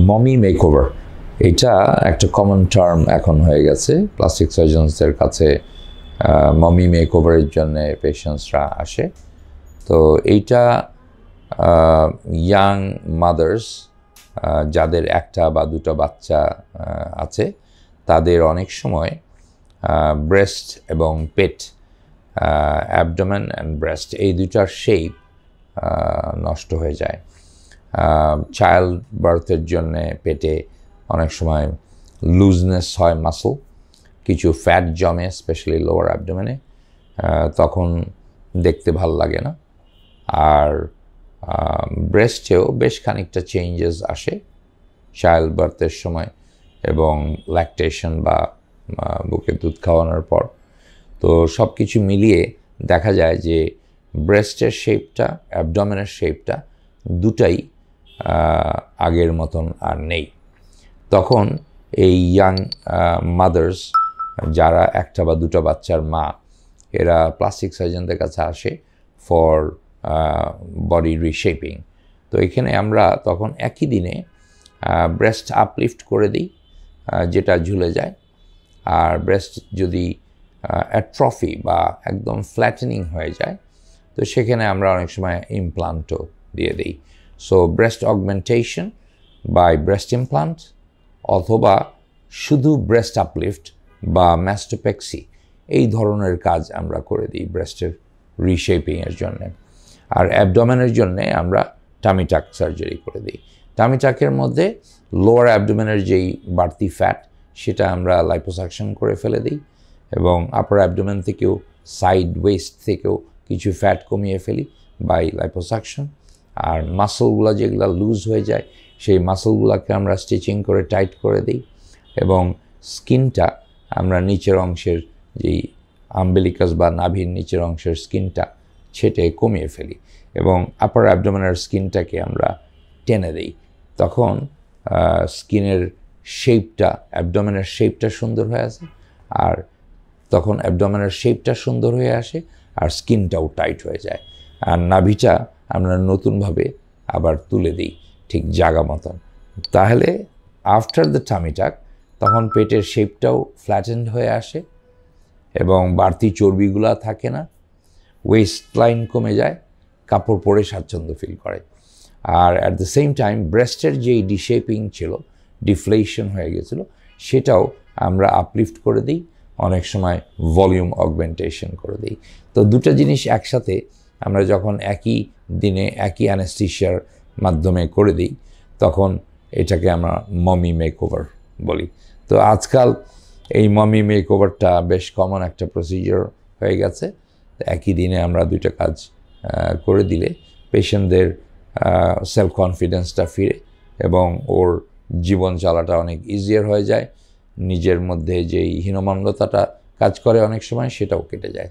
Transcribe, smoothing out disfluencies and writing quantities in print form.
Mummy makeover এটা একটা common term এখন হয়ে গেছে প্লাস্টিক সার্জনসদের কাছে। মমি মেকওভারের জন্য পেশেন্টসরা আসে। তো এইটা ইয়াং মাদার্স যাদের একটা বা দুটো বাচ্চা আছে তাদের অনেক সময় ব্রেস্ট এবং পেট, অ্যাবডোমেন অ্যান্ড ব্রেস্ট এই দুটার শেপ নষ্ট হয়ে যায়। চাইল্ড বার্থের জন্যে পেটে অনেক সময় লুজনেস হয়, মাসল, কিছু ফ্যাট জমে স্পেশালি লোয়ার অ্যাবডোমেনে, তখন দেখতে ভাল লাগে না। আর ব্রেস্টেও বেশ খানিকটা চেঞ্জেস আসে চাইল্ড বার্থের সময় এবং ল্যাকটেশন বা বুকের দুধ খাওয়ানোর পর। তো সব কিছু মিলিয়ে দেখা যায় যে ব্রেস্টের শেপটা, অ্যাবডোমেনের শেপটা দুটাই আগের মতন আর নেই। তখন এই ইয়াং মাদার্স যারা একটা বা দুটো বাচ্চার মা, এরা প্লাস্টিক সার্জনদের কাছে আসে ফর বডি রিশেপিং। তো এখানে আমরা তখন একই দিনে ব্রেস্ট আপলিফট করে দিই, যেটা ঝুলে যায়। আর ব্রেস্ট যদি অ্যাট্রফি বা একদম ফ্ল্যাটেনিং হয়ে যায় তো সেখানে আমরা অনেক সময় ইমপ্লান্টও দিয়ে দিই। So breast augmentation by breast implant অথবা শুধু ব্রেস্ট আপলিফট বা ম্যাস্টোপেক্সি এই ধরনের কাজ আমরা করে দিই ব্রেস্টের রিশেপিংয়ের জন্যে। আর অ্যাবডোমেনের জন্যে আমরা টামি টাক সার্জারি করে দিই। টামি টাকের মধ্যে লোয়ার অ্যাবডোমেনের যেই বাড়তি ফ্যাট সেটা আমরা লাইপোসাকশন করে ফেলে দিই এবং আপার অ্যাবডোমেন থেকেও, সাইড ওয়েস্ট থেকেও কিছু ফ্যাট কমিয়ে ফেলি বাই লাইপোসাকশন। আর মাসলগুলো যেগুলো লুজ হয়ে যায় সেই মাসলগুলোকে আমরা স্টিচিং করে টাইট করে দিই এবং স্কিনটা আমরা নিচের অংশের যেই আম্বেলিকাস বা নাভির নিচের অংশের স্কিনটা ছেটে কমিয়ে ফেলি এবং আপার অ্যাবডোমেনের স্কিনটাকে আমরা টেনে দিই। তখন স্কিনের শেপটা, অ্যাবডোমেনের শেপটা সুন্দর হয়ে আসে, আর তখন অ্যাবডোমেনের শেপটা সুন্দর হয়ে আসে আর স্কিনটাও টাইট হয়ে যায়। আর নাভিটা আমরা নতুনভাবে আবার তুলে দিই ঠিক জায়গা মতন। তাহলে আফটার দ্য টামি টাক তখন পেটের শেপটাও ফ্ল্যাটেন্ড হয়ে আসে এবং বাড়তি চর্বিগুলো থাকে না, ওয়েস্ট লাইন কমে যায়, কাপড় পরে স্বাচ্ছন্দ্য ফিল করে। আর অ্যাট দ্য সেম টাইম ব্রেস্টের যেই ডিশেপিং ছিল, ডিফ্লেশন হয়ে গেছিলো, সেটাও আমরা আপলিফট করে দিই, অনেক সময় ভলিউম অগমেন্টেশন করে দিই। তো দুটো জিনিস একসাথে আমরা যখন একই দিনে একই অ্যানেস্থেশিয়ার মাধ্যমে করে দিই তখন এটাকে আমরা মমি মেকওভার বলি। তো আজকাল এই মমি মেকওভারটা বেশ কমন একটা প্রসিজার হয়ে গেছে। একই দিনে আমরা দুইটা কাজ করে দিলে পেশেন্টদের সেলফ কনফিডেন্সটা ফিরে এবং ওর জীবন চলাটা অনেক ইজিয়ার হয়ে যায়। নিজের মধ্যে যেই হীনমন্যতাটা কাজ করে অনেক সময় সেটাও কেটে যায়।